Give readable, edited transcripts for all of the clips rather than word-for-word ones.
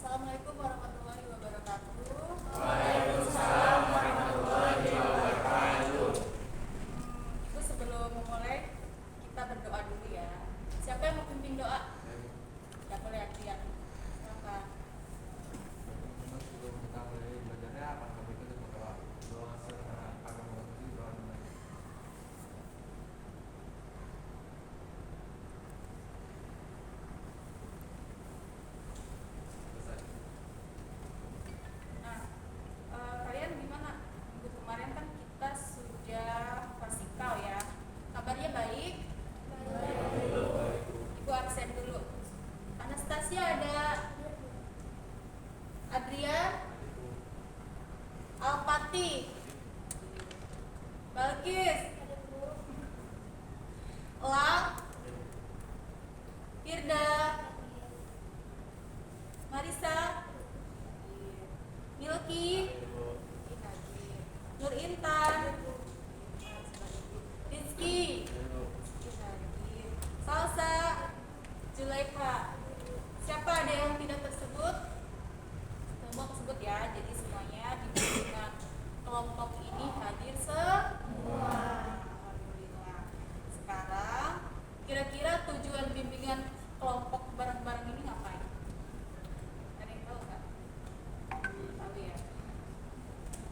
Assalamualaikum warahmatullahi wabarakatuh. Waalaikumsalam warahmatullahi wabarakatuh. Ibu sebelum memulai kita berdoa dulu ya. Siapa yang mau pimpin doa? Ya boleh lihat. Silakan. Sebelum kita mulai belajarnya, kami itu berdoa. Doa secara agama itu doa dulu. Selesai. Nah, kalian gimana? Minggu kemarin kan kita sudah vertikal ya. Kabarnya baik? Baik. Ibu absen dulu. Anastasia ada. Adrian, Alpati, Balkis, Elang, Firda, Marisa, Milky, Nur Intan, Rizky, Salsa, Zulaikha. Siapa ada yang tidak tersebut? Semua tersebut ya. Jadi semuanya di bimbingan kelompok ini hadir semua. Alhamdulillah. Sekarang kira-kira tujuan bimbingan kelompok bareng-bareng ini ngapain? Ada yang tahu nggak? Tahu ya.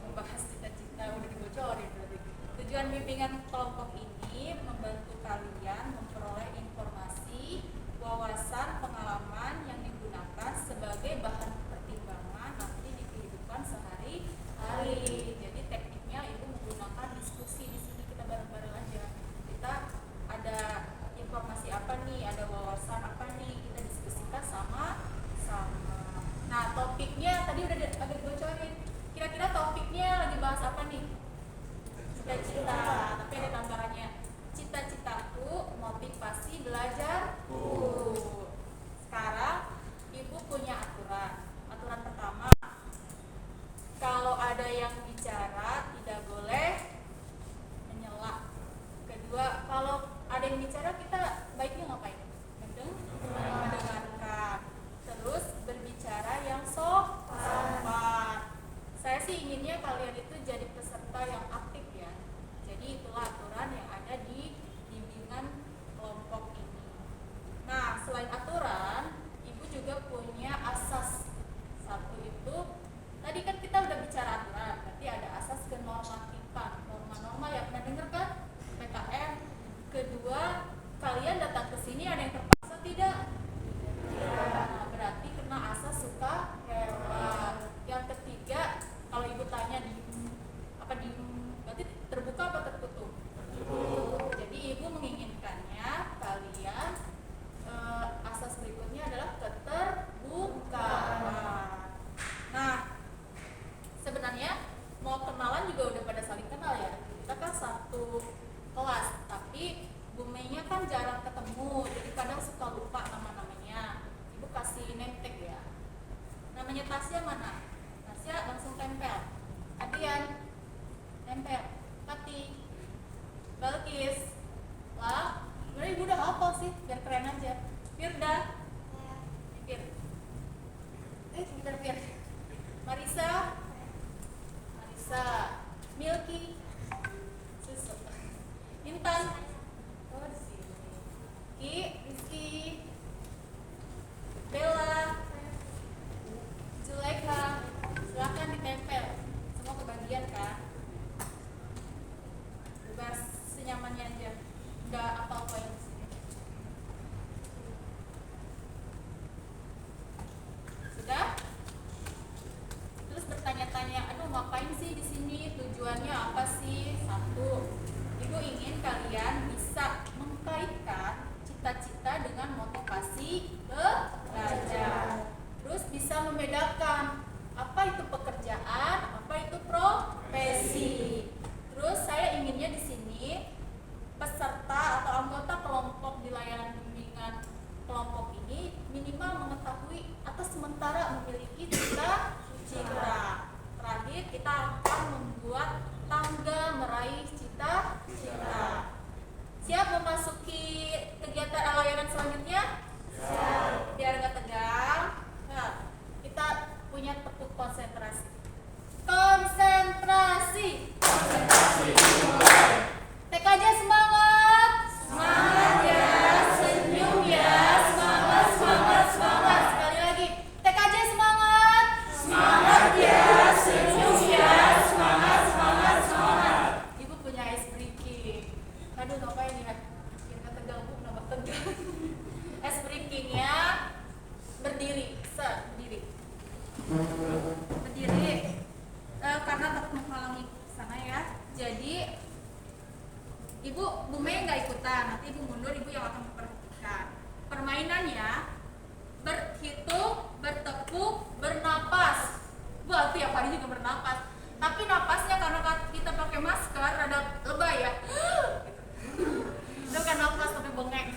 Membahas cita-cita udah dibocorin berarti. Tujuan bimbingan kelompok ini membantu kalian memperoleh informasi, wawasan, pengalaman yang digunakan sebagai bahan pertimbangan nanti di kehidupan sehari-hari. Jadi tekniknya ibu menggunakan diskusi. Di sini kita bareng-bareng aja. Kita ada informasi apa nih, ada wawasan apa nih, kita diskusikan sama-sama. Nah, topiknya tadi udah agak dibocorin. Kira-kira topiknya lagi bahas apa nih? Cita-cita. Tapi ada tambahannya. Cita-citaku motivasi belajarku. Sekarang ibu punya aturan. Aturan pertama, kalau ada yang bicara tidak boleh menyela. Kedua, kalau ada yang bicara kita baiknya ngapain? Mendengarkan. Terus berbicara yang sopan. Saya sih inginnya kalian itu jadi peserta yang aktif ya. Jadi itulah aturan yang ada di bimbingan kelompok ini. Nah, selain aturan, ibu juga punya asas. Satu itu, tadi kan kita udah bicara aturan, berarti ada asas kenormatifan, norma-norma yang pernah dengar kan? PKN. Kedua, kalian datang ke sini ada yang terpaksa tidak? Nah, berarti kena asas suka hewan. Yang ketiga, kalau ibu tanya berarti terbuka apa tertutup? Tertutup. Jadi ibu menginginkannya kalian asas berikutnya adalah keterbukaan. Nah, sebenarnya mau kenalan juga udah pada saling kenal ya. Kita kan satu kelas, tapi Bu Mei-nya kan jarang ketemu, jadi kadang suka lupa nama-namanya. Ibu kasih name tag ya. Namanya Tasya mana? Tasya langsung tempel. Adrian, tempel. Pati, Balkis, Lah, sebenarnya ibu udah hafal sih, biar keren aja. Firda, Fir, sebentar Fir. Marisa, Milky, Susu, Intan, oh di sini. Ki, Rizky, Bella, Zulaikha, silakan ditempel. Semua kebagian kan? Bebas senyamannya aja. Nggak apa-apa yang di sini. Sudah? berdiri. Berdiri. Karena takut menghalangi sana ya. Jadi Bu Mei nggak ikutan, nanti Ibu mundur, Ibu yang akan memperhatikan. Permainannya berhitung, bertepuk, bernapas. Wah, tiap hari juga bernapas. Tapi napasnya karena kita pakai masker rada lebay ya. Itu kan napas tapi bengek.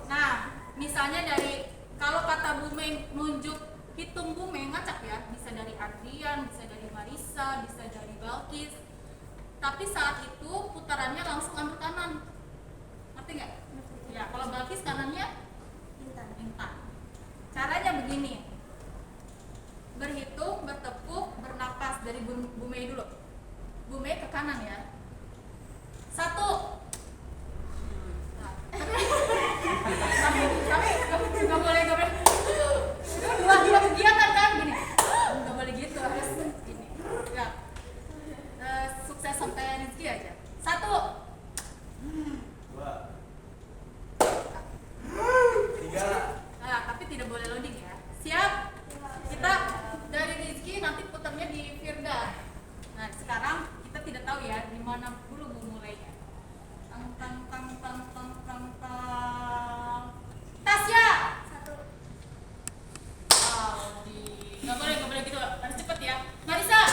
Nah, misalnya dari kalau kata Bu Mei nunjuk hitung Bu Mei ngacak ya, bisa dari Adrian, bisa dari Marisa, bisa dari Balkis. Tapi saat itu putarannya langsung ambil kanan. Ngerti nggak? Ya, kalau Balkis kanannya Intan. Caranya begini. Berhitung, bertepuk, bernapas dari Bu Mei dulu. Bu Mei ke kanan ya. 1. Nah. Tapi nggak boleh. Dua kegiatan kan gini. Nggak boleh gitu, harus gini. Ya. Sukses sampai rezeki aja. 1. 2. 3. Nah, tapi tidak boleh loading ya. Siap? Kita dari Rizky nanti putarnya di Firda. Nah, sekarang kita tidak tahu ya di mana dulu mulainya. Tang. Tasya. 1. Aldi. Nggak boleh gitu. Harus cepet ya. Marisa. 1.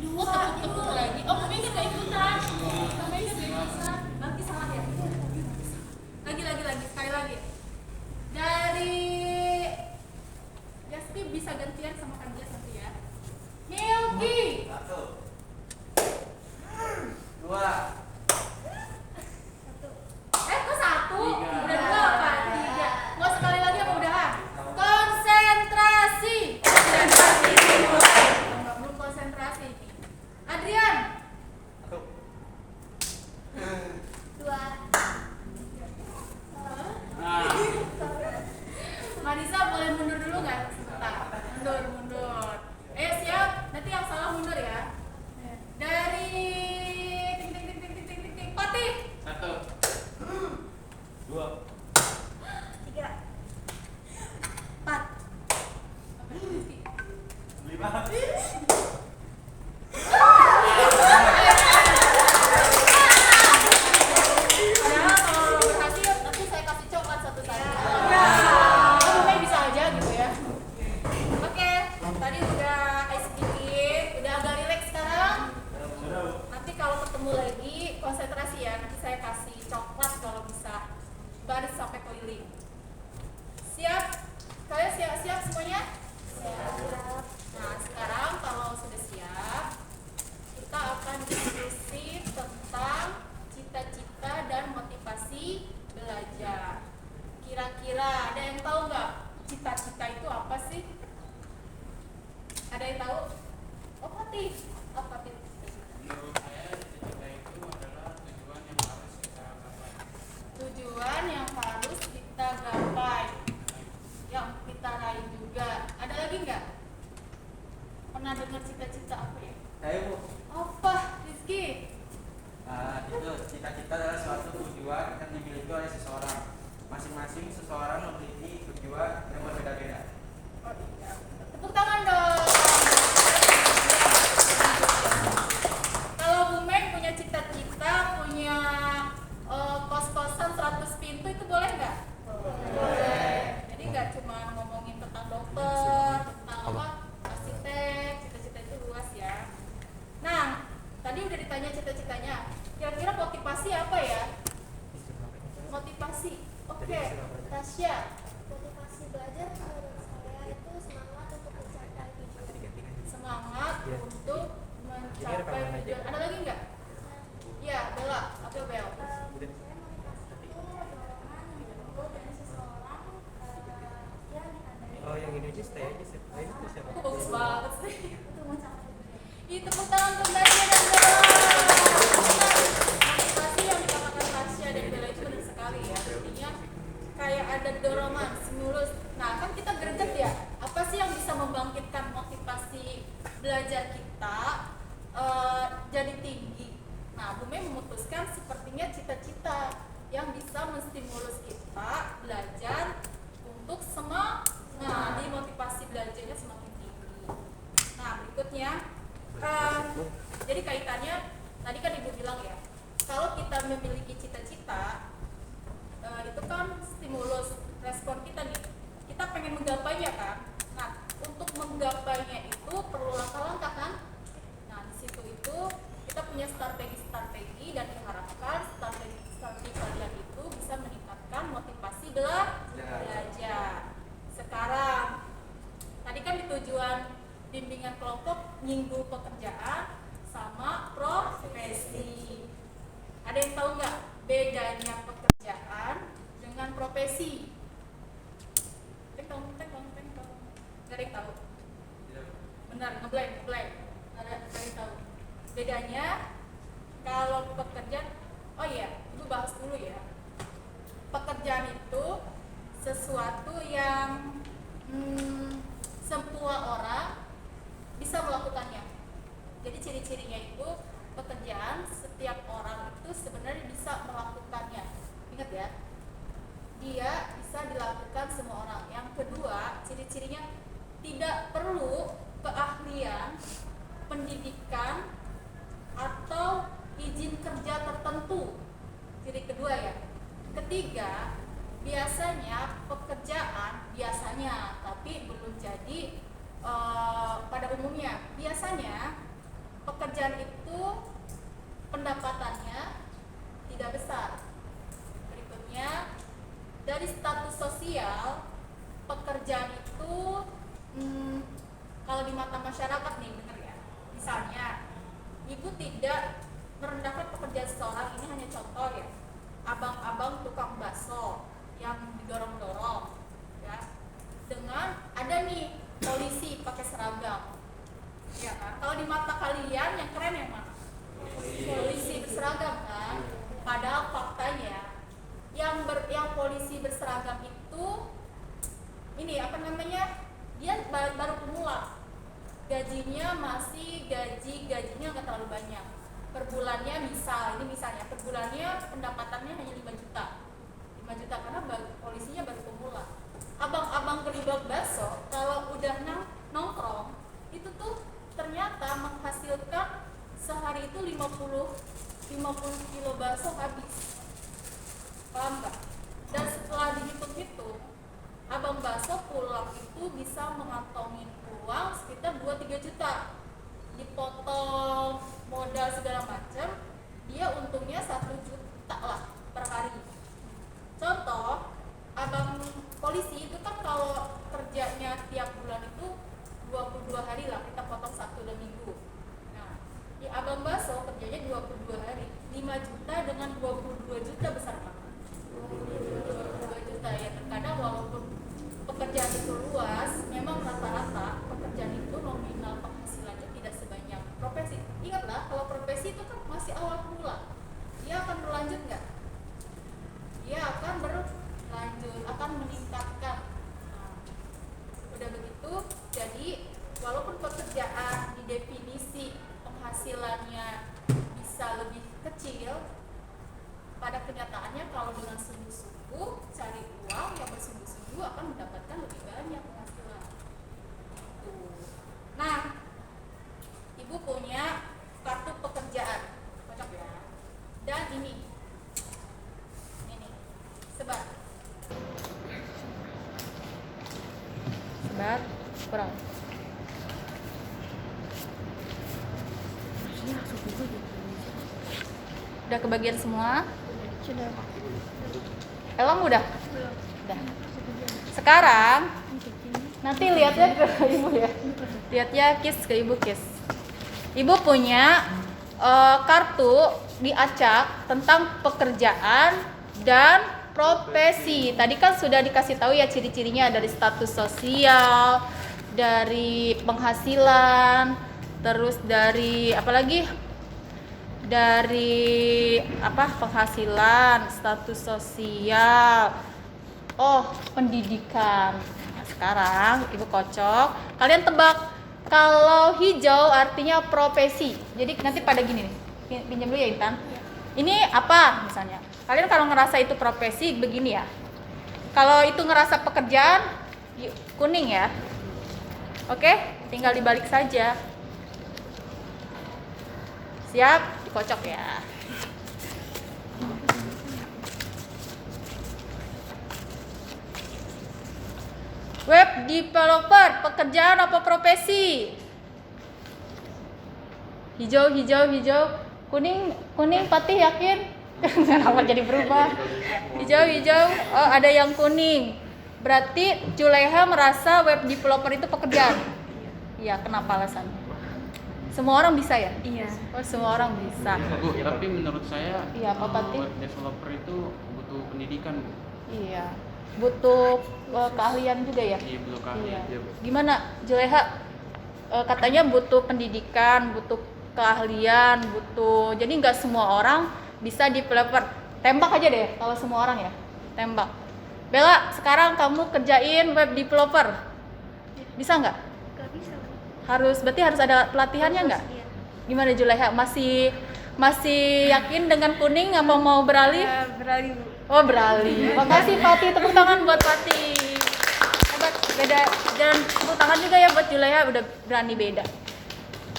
2 tepuk lagi. Oh, mungkin nggak ikutan. Nanti salah ya. Lagi. Sekali lagi. Dari Jaspi bisa gantian sama Kak Jas nanti ya. Milky. 1. 2. Kok 1? Tiga. Udah 2 apa? 3. Mau sekali lagi apa udahan? Konsentrasi. Belum konsentrasi ini. Adrian. 1. 2. Marisa boleh mundur dulu nggak sebentar? Mundur. Siap. Nanti yang salah mundur ya. Dari ting. Patih. 1. 2. 3. 4. 5. Padahal kalau berhasil nanti saya kasih coklat satu saja. Kamu bisa aja gitu ya. Oke, tadi udah ice sedikit, udah agak rileks sekarang. Nanti kalau ketemu lagi konsentrasi ya. Nanti saya kasih coklat kalau bisa baris sampai keliling. Siap? Kalian siap semuanya? Siap. Nah, sekarang kalau sudah siap, kita akan diskusi tentang cita-cita dan motivasi belajar. Kira-kira ada yang tahu nggak cita-cita itu apa sih? Ada yang tahu? Oh, Fatih. Apa Fatih? Menurut saya cita-cita itu adalah tujuan yang harus kita capai. Tujuan yang harus kita gapai, yang kita raih juga. Ada lagi nggak? Pernah dengar cita-cita apa ya? Saya Bu, Apa, Rizky? itu cita-cita adalah suatu tujuan yang dimiliki oleh seseorang. Masing-masing seseorang memiliki tujuan yang berbeda-beda. Oh iya. Tepuk tangan dong. Kalau Bu Mei punya cita-cita, punya kos-kosan 100 pintu, itu boleh nggak? Boleh. Jadi nggak cuma ngomongin tentang dokter, tentang apa, arsitek, cita-cita itu luas ya. Nah, tadi udah ditanya cita-citanya. Kira-kira motivasi apa ya? Motivasi. Oke, Tasya. Motivasi belajar menurut saya itu semangat untuk mencapai tujuan. Semangat untuk mencapai tujuan. Ada lagi nggak? Ya, Bella atau Bel? Saya motivasi itu dorongan yang tumbuh dari seseorang yang dikandai. Oh, yang ini aja stay aja sih. Ini tuh siapa? Bagus banget sih. Untuk mencapai tujuan. Ih, tepuk tangan untuk Tasya dan Bella. Motivasi yang dikatakan Tasya dan Bella itu benar sekali ya. Artinya kayak ada dorongan, stimulus. Nah, kan kita greget ya. Apa sih yang bisa membangkitkan motivasi belajar kita jadi tinggi? Nah, Bu Mei memutuskan sepertinya cita-cita yang bisa menstimulus kita stimulus respon kita nih, kita pengen menggapainya kan. Nah, untuk menggapainya itu perlu langkah-langkah kan. Nah, di situ itu kita punya strategi-strategi dan diharapkan strategi kalian itu bisa meningkatkan motivasi belajar. Sekarang tadi kan di tujuan bimbingan kelompok nyinggung pekerjaan sama profesi. Ada yang tahu nggak bedanya pekerjaan dengan profesi? Tengkong. Gak ada yang tahu? Benar, ngeblank. Ada yang tahu? Bedanya kalau pekerjaan, oh iya, Ibu bahas dulu ya. Pekerjaan itu sesuatu yang semua orang bisa melakukannya. Jadi ciri-cirinya itu pekerjaan setiap orang itu sebenarnya bisa melakukannya. Ingat ya, dia bisa dilakukan semua orang. Yang kedua, ciri-cirinya tidak perlu keahlian, pendidikan, atau izin kerja tertentu. Ciri kedua ya. Ketiga, biasanya pekerjaan tapi belum jadi pada umumnya. Biasanya pekerjaan itu pendapatannya tidak besar. Berikutnya, dari status sosial pekerjaan itu kalau di mata masyarakat nih, bener ya. Misalnya, ibu tidak merendahkan pekerjaan seseorang, ini hanya contoh ya. Abang-abang tukang bakso yang didorong-dorong, ya. Dengan ada nih polisi pakai seragam, ya kan? Kalau di mata kalian yang keren yang mana? Polisi berseragam kan? Padahal faktanya yang polisi berseragam itu ini apa namanya? Dia baru pemula. Gajinya masih gajinya nggak terlalu banyak. Per bulannya misalnya per bulannya pendapatannya hanya 5 juta. 5 juta karena polisinya baru pemula. Abang-abang gerobak bakso kalau udah nongkrong itu tuh ternyata menghasilkan sehari itu 50 kilo bakso habis. Paham nggak? Dan setelah dihitung-hitung, abang bakso pulang itu bisa mengantongin uang sekitar 2-3 juta. Dipotong modal segala macam, dia untungnya 1 juta lah per hari. Contoh, abang polisi itu kan kalau kerjanya tiap bulan itu 22 hari lah, kita potong Sabtu dan Minggu. Nah, di abang bakso kerjanya 22 hari, 5 juta dengan 22 juta besar banget. 22 juta ya, terkadang walaupun pekerjaan itu luas, memang rata-rata pekerjaan itu nominal penghasilannya tidak sebanyak profesi. Ingatlah, kalau profesi itu kan masih awal mula, dia akan berlanjut nggak? Dia akan berlanjut, akan meningkatkan. Nah, udah begitu, jadi walaupun pekerjaan di definisi penghasilannya bisa lebih kecil, pada kenyataannya kalau dengan sungguh-sungguh cari uang yang bersungguh-sungguh akan mendapatkan lebih banyak penghasilan. Nah, ibu punya kartu pekerjaan, cocok ya. Dan ini sebar kurang. Udah kebagian semua? Sudah. Elang udah? Udah. Sekarang nanti lihatnya ke ibu ya. Lihatnya kis ke ibu kis. Ibu punya kartu diacak tentang pekerjaan dan profesi. Tadi kan sudah dikasih tahu ya ciri-cirinya, dari status sosial, dari penghasilan, terus dari apa lagi? Dari penghasilan, status sosial, pendidikan. Nah, sekarang ibu kocok, kalian tebak. Kalau hijau artinya profesi. Jadi nanti pada gini nih, pinjam dulu ya Intan. Ini apa misalnya? Kalian kalau ngerasa itu profesi begini ya. Kalau itu ngerasa pekerjaan, kuning ya. Oke, tinggal dibalik saja. Siap, dikocok ya. Web developer, pekerjaan apa profesi? Hijau, kuning, Patih yakin? Kenapa jadi berubah? Hijau, oh ada yang kuning. Berarti Juleha merasa web developer itu pekerjaan? Iya, kenapa alasannya? Semua orang bisa ya? Iya. Oh, semua orang bisa. Bu, tapi menurut saya Iya, Pak Patih? web developer itu butuh pendidikan, Bu. Iya. Butuh keahlian juga ya? Iya, butuh Iya. keahlian. Gimana, Juleha? Katanya butuh pendidikan, butuh keahlian, butuh. Jadi nggak semua orang bisa developer. Tembak aja deh kalau semua orang ya. Tembak. Bella, sekarang kamu kerjain web developer. Bisa nggak? Gak bisa. Berarti harus ada pelatihannya nggak? Iya. Gimana Juleha? Masih yakin dengan kuning apa mau beralih? Beralih, Bu. Oh, beralih. Makasih Pati, tepuk tangan buat Pati. Hebat, beda. Dan tepuk tangan juga ya buat Juleha, udah berani beda.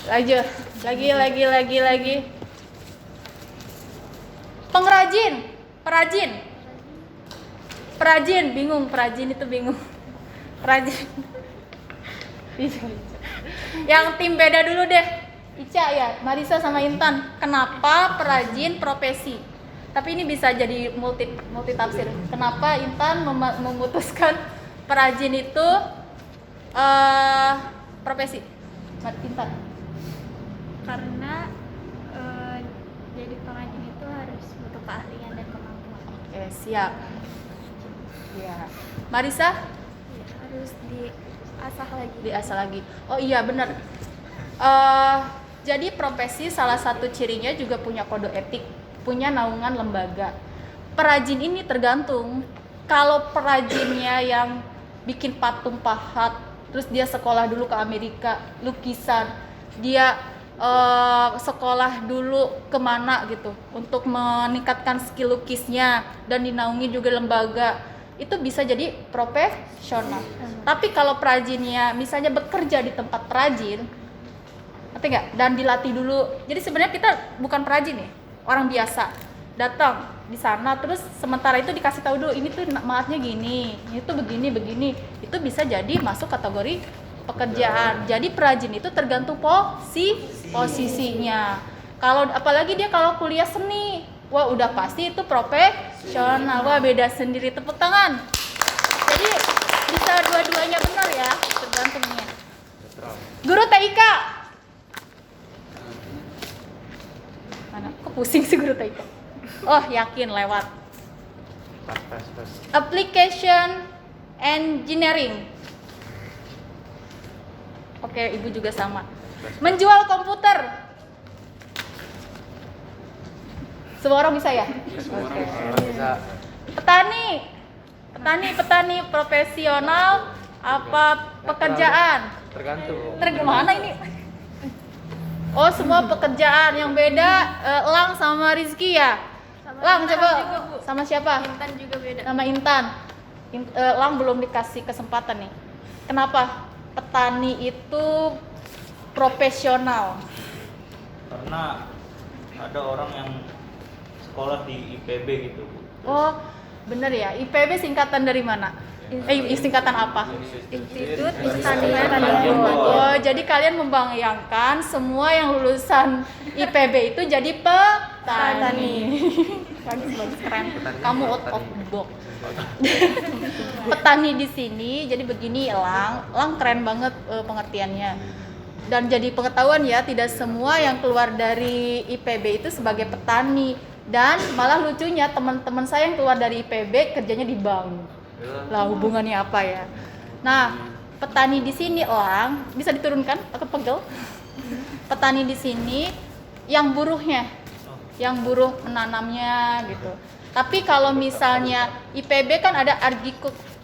Lagi. Pengrajin, perajin, bingung, perajin itu bingung. Perajin. Yang tim beda dulu deh. Ica ya, Marisa sama Intan. Kenapa perajin profesi? Tapi ini bisa jadi multi tafsir. Kenapa Intan memutuskan perajin itu profesi? Intan. Karena jadi pengrajin itu harus butuh keahlian dan kemampuan. Oke, siap. Ya. Marisa? Ya, harus diasah lagi. Diasah lagi. Oh iya benar. Jadi profesi salah satu cirinya juga punya kode etik, punya naungan lembaga. Perajin ini tergantung. Kalau perajinnya yang bikin patung pahat, terus dia sekolah dulu ke Amerika, lukisan, dia sekolah dulu kemana gitu untuk meningkatkan skill lukisnya dan dinaungi juga lembaga, itu bisa jadi profesional. Tapi kalau perajinnya misalnya bekerja di tempat perajin, ngerti nggak? Dan dilatih dulu. Jadi sebenarnya kita bukan perajin nih, orang biasa datang di sana terus sementara itu dikasih tahu dulu ini tuh maatnya gini, ini tuh begini, itu bisa jadi masuk kategori pekerjaan. Jadi perajin itu tergantung posisinya. Kalau apalagi dia kalau kuliah seni, wah udah pasti itu profesional. Wah beda sendiri, tepuk tangan. Jadi bisa dua-duanya benar ya, tergantungnya. Guru TIK. Mana? Kok pusing sih guru TIK? Oh yakin lewat. Application Engineering. Oke, ibu juga sama. Menjual komputer. Semua orang bisa ya? Semua orang Oke. Petani profesional apa pekerjaan? Tergantung. Mana ini? Oh, semua pekerjaan. Yang beda Lang sama Rizky ya? Lang coba sama siapa? Intan juga beda. Nama Intan. Lang belum dikasih kesempatan nih. Kenapa? Petani itu profesional. Karena ada orang yang sekolah di IPB gitu, Bu. Oh, bener ya. IPB singkatan dari mana? Singkatan apa? Institut Pertanian. Oh, jadi kalian membayangkan semua yang lulusan IPB itu jadi petani. Bagus, keren. Kamu out of the box. Petani di sini jadi begini, Lang keren banget pengertiannya. Dan jadi pengetahuan ya, tidak semua yang keluar dari IPB itu sebagai petani. Dan malah lucunya teman-teman saya yang keluar dari IPB kerjanya di bank. Lah hubungannya apa ya? Nah, petani di sini Lang bisa diturunkan? Aku pegel. Petani di sini yang buruhnya, yang buruh menanamnya gitu. Tapi kalau misalnya IPB kan ada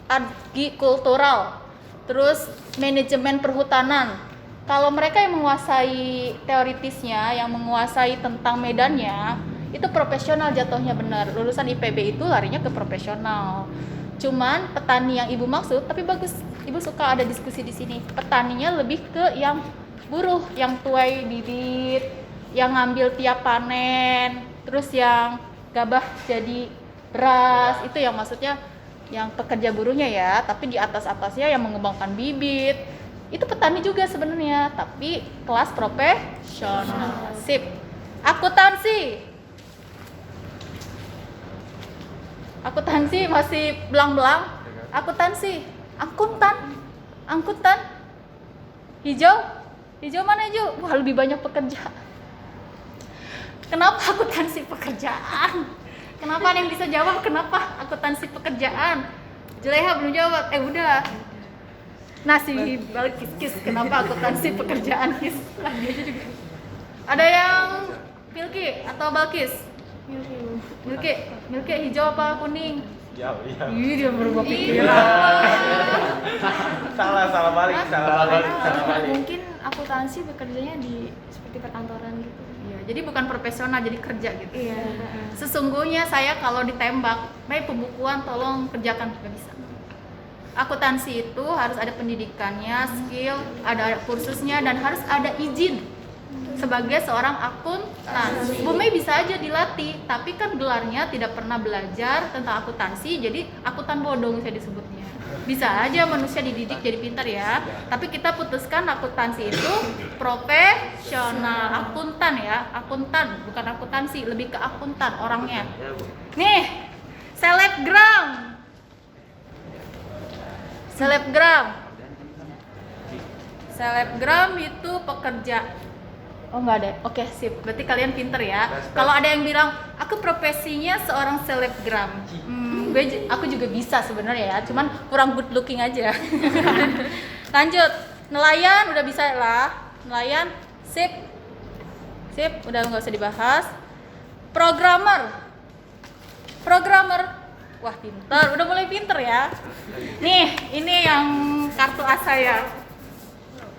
agrikultural, terus manajemen perhutanan. Kalau mereka yang menguasai teoritisnya, yang menguasai tentang medannya, itu profesional jatuhnya benar. Lulusan IPB itu larinya ke profesional. Cuman petani yang ibu maksud, tapi bagus, ibu suka ada diskusi di sini. Petaninya lebih ke yang buruh, yang tuai bibit, yang ngambil tiap panen, terus yang gabah jadi beras, itu yang maksudnya yang pekerja buruhnya ya, tapi di atasnya yang mengembangkan bibit. Itu petani juga sebenarnya, tapi kelas profesional. Sip. Akuntansi. Akuntansi masih belang-belang. Akuntansi. Angkutan. Hijau mana hijau? Wah, lebih banyak pekerja. Kenapa akuntansi pekerjaan? Kenapa ada yang bisa jawab? Kenapa akuntansi pekerjaan? Juleha belum jawab. Udah. Nasi balik kis. Kenapa akuntansi pekerjaan kis? Lagi aja juga. Ada yang Milky atau Balkis? Milky hijau apa kuning? Jauh. Ih, dia berubah Iya. pikiran. salah balik. Mungkin akuntansi bekerjanya di seperti perkantoran gitu. Iya, jadi bukan profesional, jadi kerja gitu. Iya. Sesungguhnya saya kalau ditembak, baik pembukuan tolong kerjakan, nggak bisa. Akuntansi itu harus ada pendidikannya, skill, ada kursusnya, dan harus ada izin sebagai seorang akuntan. Bu Mei bisa aja dilatih, tapi kan gelarnya tidak pernah belajar tentang akuntansi, jadi akuntan bodong saya disebutnya. Bisa aja manusia dididik jadi pintar ya, tapi kita putuskan akuntansi itu profesional. Akuntan ya, akuntan bukan akuntansi, lebih ke akuntan orangnya. Nih, selebgram itu pekerja. Oh nggak ada, oke sip. Berarti kalian pinter ya. Kalau ada yang bilang aku profesinya seorang selebgram, aku juga bisa sebenarnya ya. Cuman kurang good looking aja. Lanjut, nelayan udah bisa lah. Nelayan, sip, udah nggak usah dibahas. Programmer, wah pinter, udah mulai pinter ya. Nih, ini yang kartu as saya.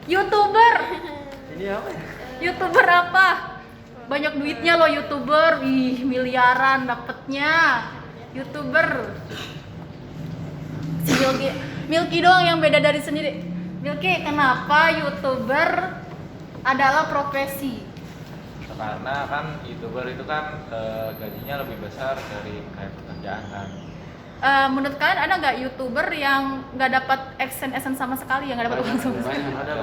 YouTuber. Ini apa ya? YouTuber apa? Banyak duitnya loh YouTuber. Ih, miliaran dapetnya. YouTuber. Si Milky doang yang beda dari sendiri. Milky, kenapa YouTuber adalah profesi? Karena kan YouTuber itu kan gajinya lebih besar dari kayak pekerjaan kan. Menurut kalian ada nggak YouTuber yang nggak dapat AdSense sama sekali, yang nggak dapat uang sama sekali? Ada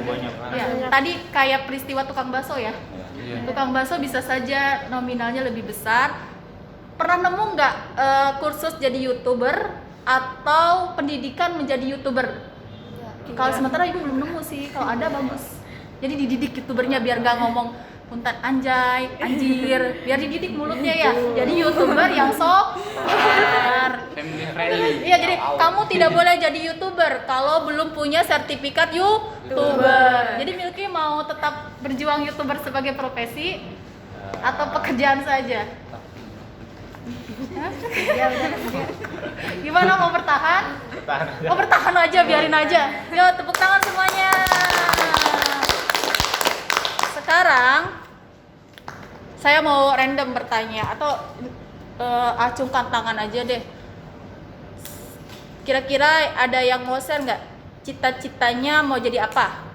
banyak. Ya, tadi kayak peristiwa tukang bakso ya. Iya. Tukang bakso bisa saja nominalnya lebih besar. Pernah nemu nggak kursus jadi YouTuber atau pendidikan menjadi YouTuber? Kalau sementara ibu belum nemu sih. Kalau ada bagus. Jadi dididik YouTubernya biar nggak ngomong punten anjay, anjir, biar dididik mulutnya ya. Jadi YouTuber yang sopan. Family friendly. Iya, jadi kamu tidak boleh jadi YouTuber kalau belum punya sertifikat YouTuber. Jadi Milky mau tetap berjuang YouTuber sebagai profesi atau pekerjaan saja? Hah? Gimana, mau bertahan? Oh, bertahan aja, biarin aja. Yo, tepuk tangan semuanya. Sekarang saya mau random bertanya atau acungkan tangan aja deh. Kira-kira ada yang mau share nggak? Cita-citanya mau jadi apa?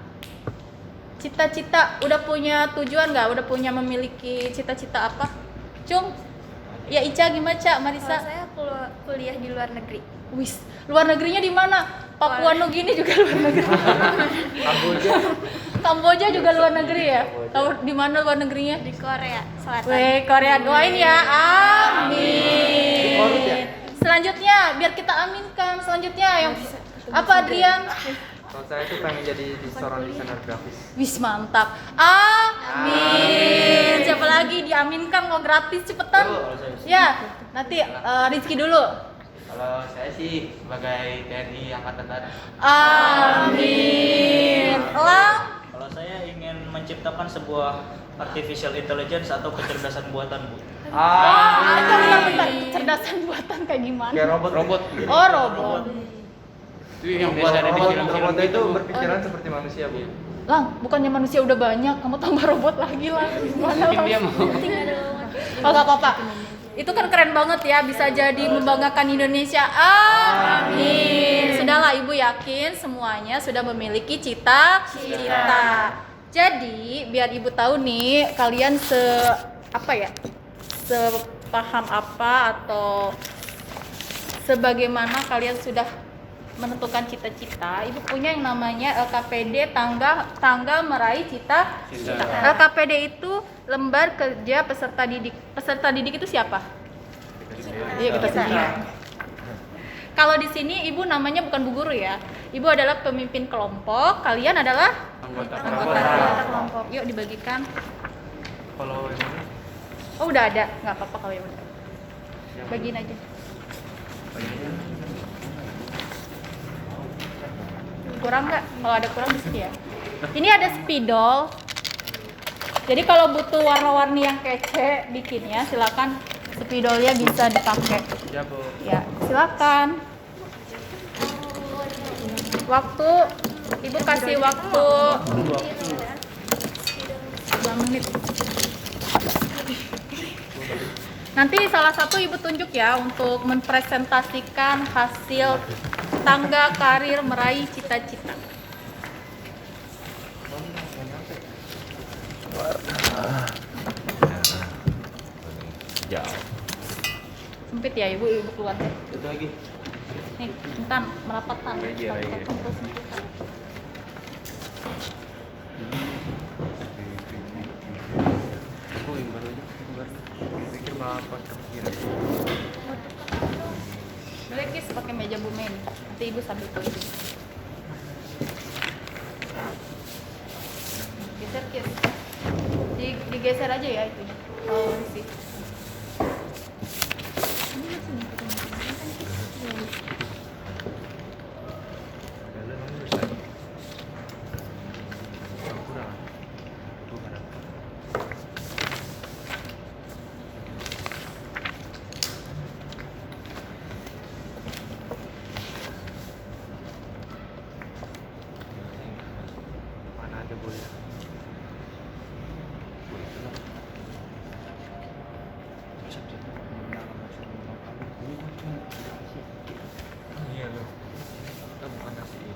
Cita-cita udah punya tujuan nggak? Udah punya memiliki cita-cita apa? Cung? Ya Ica gimana Cak? Marisa? Kalau saya kuliah di luar negeri. Wis, luar negerinya di mana? Papua Nugini juga luar negeri. Kamboja juga luar negeri ya? Tahu di mana luar negerinya? Di Korea Selatan. Weh, Korea, doain ya. Amin. Selanjutnya, biar kita aminkan. Selanjutnya yang apa, Adrian? Kalau saya tuh pengen jadi seorang desainer grafis. Wis, mantap. Amin. Siapa lagi diaminkan mau gratis cepetan? Ya, nanti Rizky dulu. Kalau saya sih sebagai TNI Angkatan Darat. Amin. Elang? Kalau saya ingin menciptakan sebuah artificial intelligence atau kecerdasan buatan, Bu. Bentar. Kecerdasan buatan kayak gimana? Kayak robot. Oh, robot. Itu yang biasa ada di film-film Robotnya itu gitu. berpikiran seperti manusia, Bu. Lang, bukannya manusia udah banyak, kamu tambah robot lagi lah. Gimana, Mungkin Lang? dia mau. Oh, gak apa-apa. Itu kan keren banget ya, bisa jadi membanggakan Indonesia. Amin. Sudahlah, Ibu yakin semuanya sudah memiliki cita-cita. Jadi, biar Ibu tahu nih, kalian sepaham apa atau sebagaimana kalian sudah menentukan cita-cita, Ibu punya yang namanya LKPD tanggal meraih cita-cita. LKPD itu lembar kerja peserta didik. Peserta didik itu siapa? Iya, kita semua. Kalau di sini Ibu namanya bukan bu guru ya. Ibu adalah pemimpin kelompok, kalian adalah Anggota anggota kelompok. Yuk dibagikan. Kalau ini Oh, udah ada. Nggak apa-apa kalau yang udah. Bagiin aja. Kurang nggak? Kalau ada kurang di sini ya. Ini ada spidol. Jadi kalau butuh warna-warni yang kece bikinnya, silakan spidolnya bisa dipakai. ya Bu. Ya, silakan. Waktu Ibu kasih waktu 2 menit. Nanti salah satu Ibu tunjuk ya untuk mempresentasikan hasil tangga karir meraih cita-cita. Sempit ya Ibu keluar. Itu lagi. Nih, entan merapatan. Lagi. Aku yang baru aja. Pikir apa kepikiran. Boleh Kis pakai meja Bu Mei. Nanti Ibu sambil tulis. Geser Kis. Digeser aja ya itunya. Oh, sih. Mana aja boleh. Iya loh. Kita bukan nasi ini.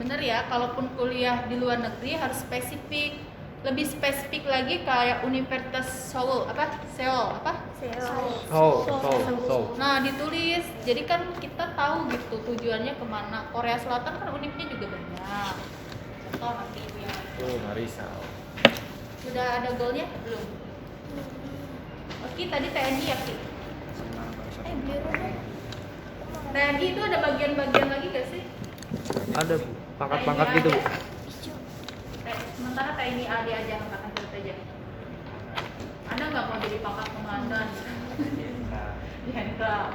Bener ya, kalaupun kuliah di luar negeri harus spesifik. Lebih spesifik lagi kayak Universitas Seoul, Seoul. Nah, ditulis. Jadi kan kita tahu gitu tujuannya kemana. Korea Selatan kan univnya juga banyak. Contoh nanti Ibu yang Oh, Marisal. sudah ada goalnya belum? Oke, tadi TNI ya Ki? Biru dong. TNI itu ada bagian-bagian lagi gak sih? Ada Bu. Pangkat-pangkat gitu Bu. Sementara TNI AD aja, angkatan darat aja. Anda nggak mau jadi pangkat komandan? Jenderal.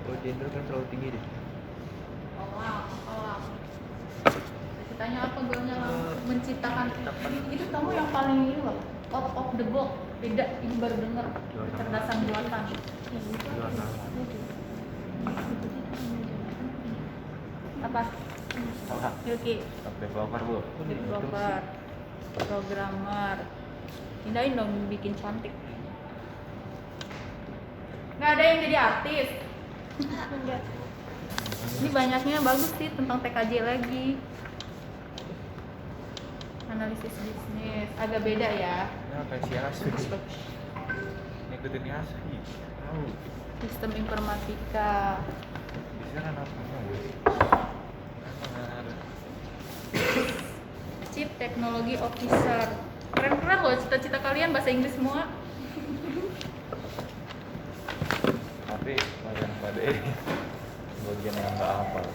Oh, jenderal kan terlalu tinggi deh. Oh. Ceritanya apa goalnya menciptakan itu kamu yang paling ini loh, out of the box, beda, ini baru dengar kecerdasan buatan. Apa? Yuki, Developer Bu. developer, programmer. Pindahin dong bikin cantik. Nggak ada yang jadi artis. Ini banyaknya bagus sih tentang TKJ lagi. Analisis bisnis agak beda ya. Ya kayak si Asri. Ngikutin si Asri. Tahu. Sistem informatika. Bisa kan apa? Chief Technology Officer. Keren-keren loh cita-cita kalian bahasa Inggris semua. Tapi bagian pada ini bagian yang nggak hafal.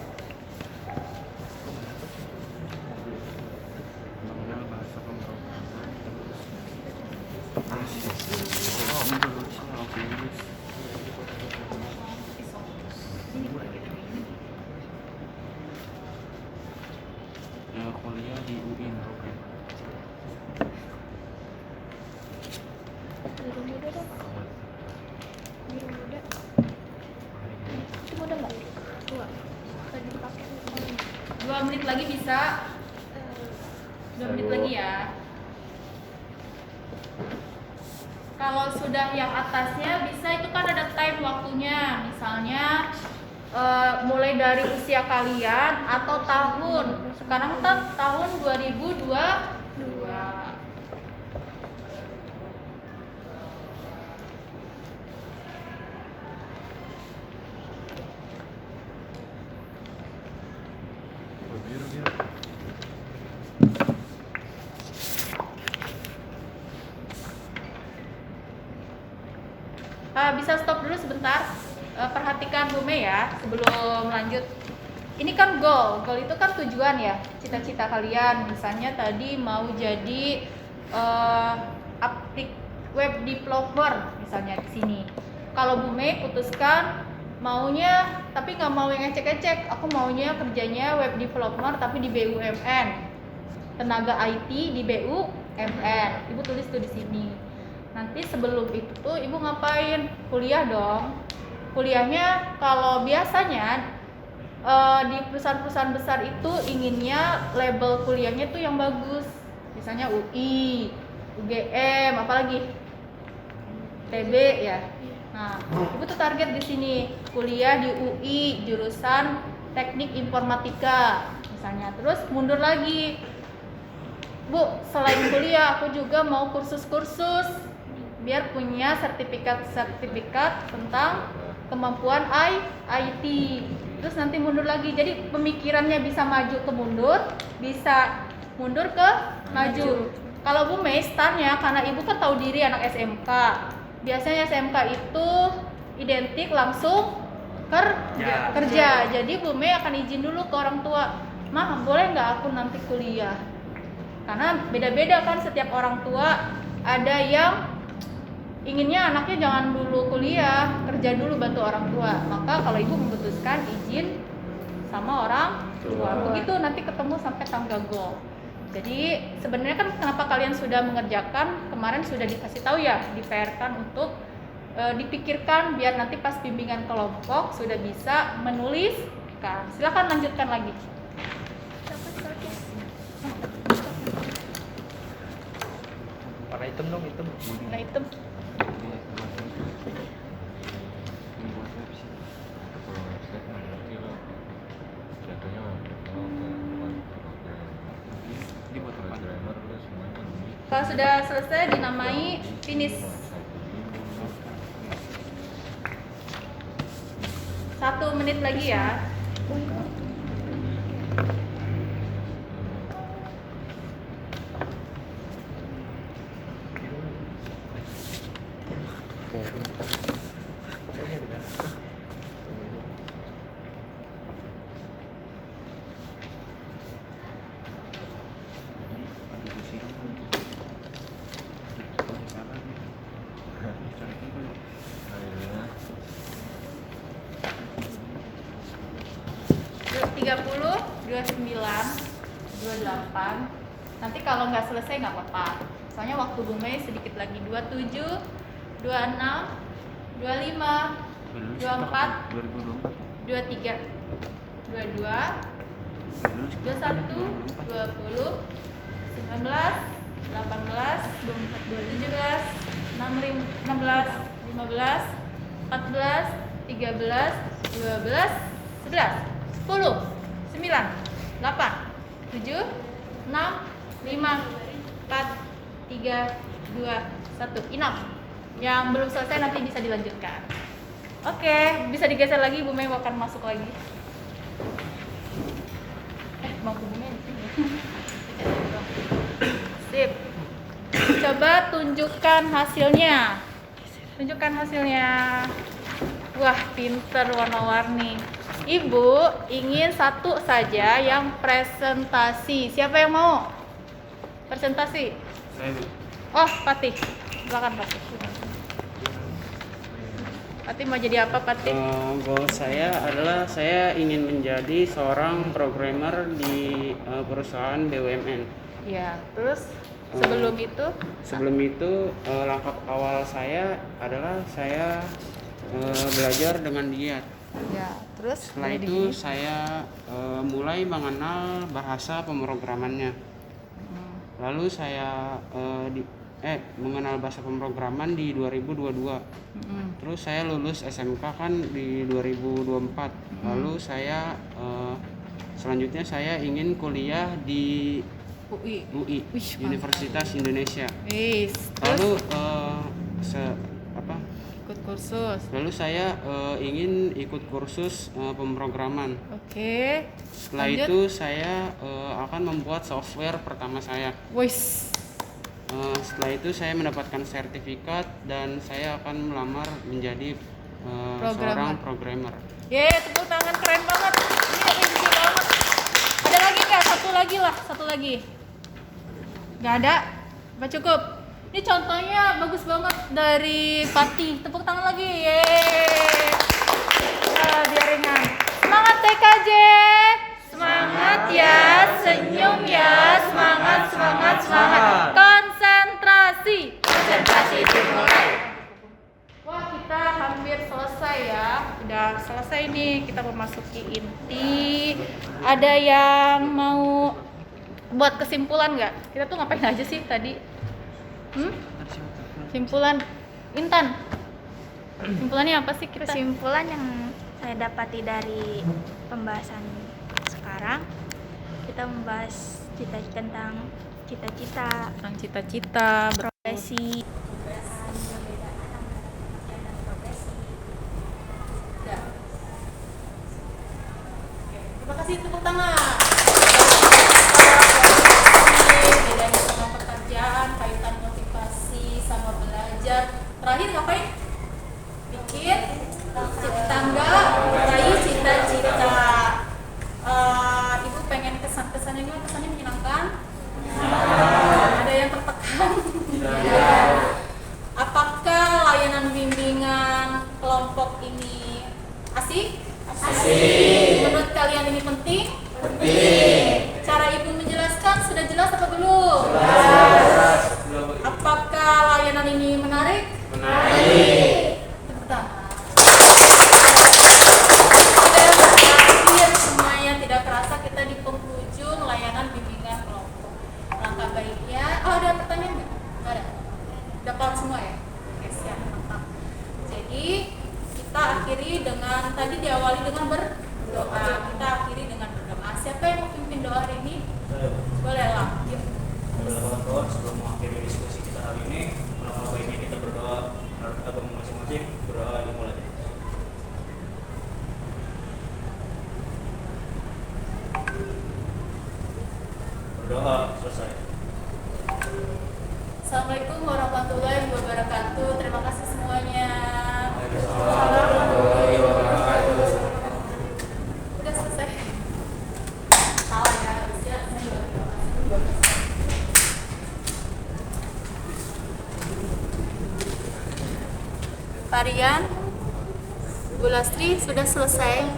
Mengenal bahasa pemrograman. Ya, kuliah di UIN. Biru muda dong. Biru muda. Itu muda nggak? Tua. Tadi dipakai. 2 menit lagi bisa. 2 menit lagi ya. Kalau sudah yang atasnya bisa itu kan ada time waktunya. Misalnya mulai dari usia kalian atau tahun. Sekarang kan tahun 2022. Bisa stop dulu sebentar. Perhatikan Bu Mei ya sebelum lanjut. Ini kan goal itu kan tujuan ya, cita-cita kalian. Misalnya tadi mau jadi web developer misalnya di sini. Kalau Bu Mei putuskan maunya, tapi nggak mau yang ecek-ecek, aku maunya kerjanya web developer tapi di BUMN, tenaga IT di BUMN. Ibu tulis tuh di sini. Nanti sebelum itu tuh ibu ngapain? Kuliah dong. Kuliahnya kalau biasanya di perusahaan-perusahaan besar itu inginnya label kuliahnya tuh yang bagus, misalnya UI, UGM, apalagi TB ya. Nah, ibu tuh target di sini kuliah di UI jurusan Teknik Informatika misalnya. Terus mundur lagi, Bu, selain kuliah aku juga mau kursus-kursus biar punya sertifikat tentang kemampuan IT. Terus nanti mundur lagi, jadi pemikirannya bisa maju ke mundur, bisa mundur ke maju. Kalau Bu Mei startnya, karena ibu kan tahu diri anak SMK, biasanya SMK itu identik langsung kerja. Jadi Bu Mei akan izin dulu ke orang tua, "Mah, boleh nggak aku nanti kuliah?" Karena beda-beda kan setiap orang tua, ada yang inginnya anaknya jangan dulu kuliah, kerja dulu bantu orang tua. Maka kalau ibu memutuskan izin sama orang tua, begitu nanti ketemu sampai tangga goal. Jadi sebenarnya kan kenapa kalian sudah mengerjakan, kemarin sudah dikasih tahu ya, di-PR-kan untuk dipikirkan biar nanti pas bimbingan kelompok sudah bisa menuliskan. Silakan lanjutkan lagi. Warna hitam dong, hitam. Nah itu Kalau website mah ngerti lah. Jatuhnya Dibuat apa? programmer lu semuanya ini. kalau sudah selesai dinamai finish. 1 menit lagi ya. Akhirnya 30, 29, 28. Nanti kalau nggak selesai nggak apa-apa. Soalnya waktu Bu Mei sedikit lagi. 27, 26, 25, 24, 23, 22, 21, 20, 19, 18, 17, 16, 15, 14, 13, 12, 11, 10, 9, 8, 7, 6, 5, 4, 3, 2, 1. Enough. Yang belum selesai nanti bisa dilanjutkan. Oke, bisa digeser lagi, Bu Mei akan masuk lagi. Mau Bu Mei di sini. Sip. Coba tunjukkan hasilnya. Tunjukkan hasilnya. Wah, pinter warna-warni. Ibu ingin satu saja yang presentasi. Siapa yang mau? Presentasi. Saya Oh, Patih. Silakan Patih. Patih mau jadi apa, Patih? Goal saya adalah saya ingin menjadi seorang programmer di perusahaan BUMN. Ya, terus sebelum itu Sebelum itu langkah awal saya adalah saya belajar dengan giat. ya, terus Setelah dari itu gini. saya mulai mengenal bahasa pemrogramannya. Lalu saya mengenal bahasa pemrograman di 2022. Terus saya lulus SMK kan di 2024. Lalu saya selanjutnya saya ingin kuliah di UI. UI, Wih, mantap. Universitas Indonesia. Wis, Lalu terus ikut kursus. lalu saya ingin ikut kursus pemrograman. Oke. Setelah Lanjut. itu saya akan membuat software pertama saya. Wis. Setelah itu saya mendapatkan sertifikat dan saya akan melamar menjadi seorang programmer. Tepuk tangan, keren banget. Ini rinci banget. Ada lagi nggak? Satu lagi. Nggak ada? Apa cukup? Ini contohnya bagus banget dari Pati. Tepuk tangan lagi. Biar ringan. Semangat TKJ. Semangat ya, senyum ya, semangat. Konsentrasi dimulai. Wah, kita hampir selesai ya. Udah selesai nih, kita memasuki inti. Ada yang mau buat kesimpulan nggak? Kita tuh ngapain aja sih tadi? Kesimpulan, Intan. Kesimpulannya apa sih kita? Kesimpulan yang saya dapati dari pembahasan sekarang, kita membahas tentang cita-cita, profesi. Terima kasih, tepuk tangan. Bedanya sama pekerjaan, kaitan motivasi sama belajar. Terakhir ngapain? Bikin tangga, meraih cita-cita. Ibu pengen kesannya gimana? Kesannya menyenangkan? Ada yang tertekan? Apakah layanan bimbingan kelompok ini asik? Menurut kalian ini penting? Cara ibu menjelaskan sudah jelas apa belum? Apakah layanan ini menarik? Tepuk tangan. Terakhir semuanya, tidak kerasa kita di penghujung layanan bimbingan kelompok. Langkah baiknya, ada pertanyaan nggak? Nggak ada. Udah paham semua ya? Oke, siap, mantap. Jadi kita akhiri dengan, tadi diawali dengan berdoa. Kita akhiri dengan berdoa. Siapa yang mau pimpin doa hari ini? Boleh lah. Yuk. Kawan-kawan, sebelum mengakhiri diskusi kita hari ini, alangkah baiknya kita berdoa menurut agama masing-masing. Berdoa dimulai. Berdoa selesai. Assalamualaikum warahmatullahi wabarakatuh. Terima kasih semuanya. Udah selesai. Salah ya, harusnya Parian, Bu Lastri sudah selesai.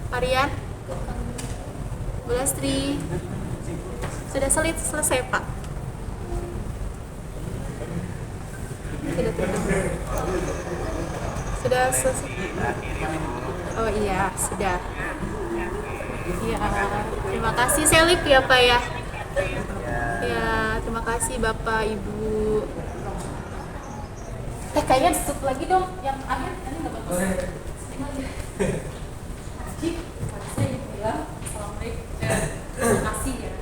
Parian, Bu Lastri sudah selesai Pak. Sudah selesai. Oh iya, sudah. Ya, terima kasih Selip ya Pak ya. Ya, terima kasih Bapak Ibu. Kayaknya tutup lagi dong yang akhir, ini nggak bagus. Setting aja. Haji, saya bilang assalamualaikum, terima kasih ya.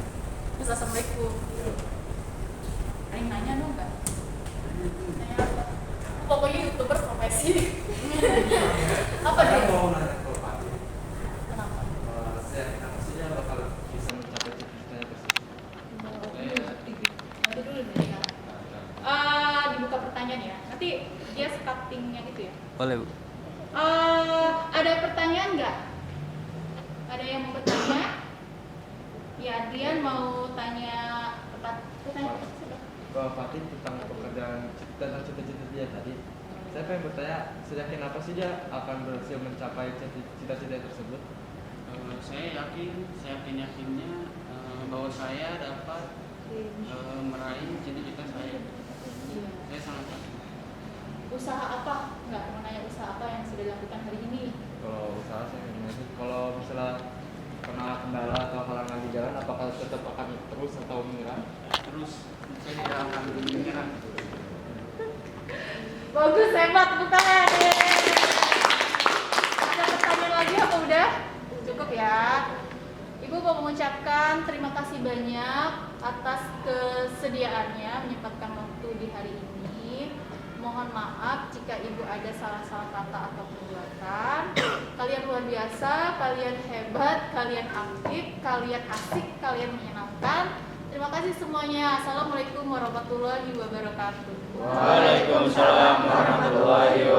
Terus assalamualaikum. Ada yang nanya dong nggak? Nanya apa? Pokoknya youtuber profesi. Apa dia? Kenapa? Kenapa sih dia bakal bisa mencapai cita-citanya tersebut? Nanti dulu nih ya. Dibuka pertanyaan ya. Nanti dia cutting yang itu ya. Boleh, Bu. Ada pertanyaan nggak? Ada yang mau bertanya? Ya, Adrian mau tanya pertanyaan apa? Kalau Fatin tentang pekerjaan dan cita-cita dia tadi, saya pengen bertanya, seyakin apa sih dia akan berhasil mencapai cita-cita tersebut? Saya yakinnya bahwa saya dapat meraih cita-cita saya. Saya sangat yakin. Usaha apa? Nggak mau nanya usaha apa yang sudah dilakukan hari ini? Kalau usaha saya gimana sih? Kalau misalnya kena kendala atau halangan di jalan, apakah tetap akan terus atau menyerah? Terus saya tidak akan menyerah. Bagus, hebat, tepuk tangan. Ada pertanyaan lagi apa udah? Cukup ya. Ibu mau mengucapkan terima kasih banyak atas kesediaannya menyempatkan waktu di hari ini. Mohon maaf jika ibu ada salah-salah kata atau perbuatan. Kalian luar biasa, kalian hebat, kalian aktif, kalian asik, kalian menyenangkan. Terima kasih semuanya. Assalamualaikum warahmatullahi wabarakatuh. Waalaikumsalam warahmatullahi wabarakatuh.